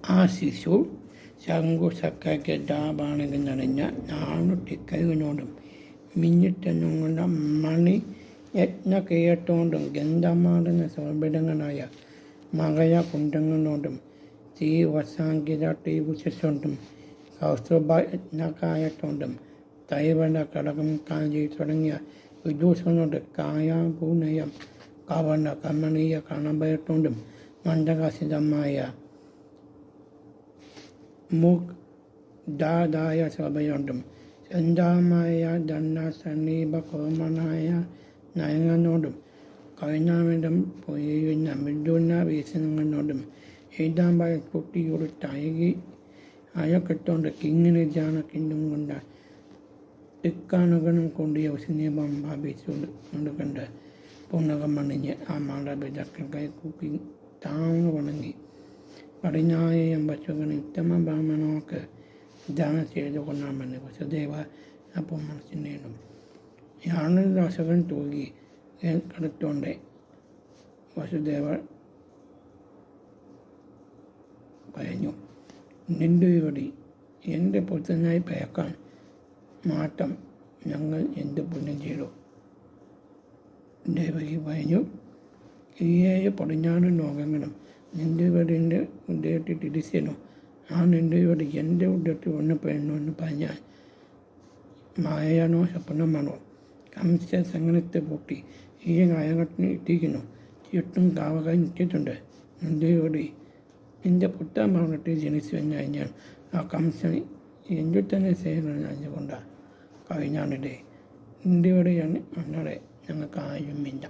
ആ ശിശു ശങ്കുശക്കയ്ക്ക് നിറഞ്ഞ 400 കൈകൊണ്ടും മിന്നിട്ടെന്നും കൊണ്ട മണി യജ്ഞ കേട്ടോണ്ടും ഗന്ധമാടുന്ന സൗബിടങ്ങളായ മകയ കുണ്ടങ്ങളോടും തീവസാങ്കിത ടീപുശോണ്ടും കൗസ്തുഭ യജ്ഞക്കായത്തോണ്ടും തൈവല കടകം കാഞ്ചി തുടങ്ങിയ വിദൂഷണോട് കായാപൂനയം കവന കമനീയ കണഭയത്തോണ്ടും മന്ദകാസിതമായ മുഗ്ധാദായ സഭയോണ്ടും ചന്ദാമായ ദണ്ണ സമീപ കോമനായ നയങ്ങളോടും കൈനാവിടം പൊയ്യുന്ന മിഥുന വീസനങ്ങളോടും എഴുതാമ്പായ കുട്ടിയോട് തയകി അയക്കെട്ടോണ്ട് കിങ്ങിന് ജാനക്കിണ്ടും കൊണ്ട ഇക്കാണുകളും കൊണ്ടിയ സിനിമം ഭാവിച്ചുകൊണ്ട് കണ്ട് പുനകം മണിഞ്ഞ് ആ മാതാപിതാക്കൾ കൈക്കൂപ്പി താങ്ങ് വണങ്ങി പടിഞ്ഞായം പശുക്കൾ ഉത്തമ ബ്രാഹ്മണർക്ക് ദാനം ചെയ്തു കൊണ്ടാമെന്ന് വസുദേവ അപ്പോൾ മനസ്സിനേനും യാതൊരു ദാസകൻ തൂകി കടുത്തോണ്ട് വസുദേവ പറഞ്ഞു, നിന്റെ ഇവിടെ എൻ്റെ പുത്രനായി പേക്കാൻ മാറ്റം ഞങ്ങൾ എന്ത് പുണ്യം ചെയ്തു? ദേവകി പറഞ്ഞു, ഈ പടിഞ്ഞാറ് ലോകങ്ങളും നിന്റെ വീടിൻ്റെ ഉദയത്തിൽ തിരിച്ചനോ ആ നിന്റെ വീട് എൻ്റെ ഉദയത്തിൽ വന്നപ്പോഴെന്നോ എന്ന് പറഞ്ഞാൽ മായയാണോ സ്വപ്നമാണോ? കംസ സംഗണത്തെ പൂട്ടി ഈ കായകത്തിന് ഇട്ടിരിക്കുന്നു. ചുറ്റും കാവകായി നിൽക്കിയിട്ടുണ്ട്. നിന്റെ വീട് നിന്റെ പുത്തൻ പറഞ്ഞിട്ട് ജനിച്ചു കഴിഞ്ഞാൽ ആ കംസൻ എൻ്റെ തന്നെ സേവനം അറിഞ്ഞുകൊണ്ടാണ് കഴിഞ്ഞാണിടെ നിന്റെ വീടെയാണ് അങ്ങനെ ഞങ്ങൾക്ക് ആയുമില്ല.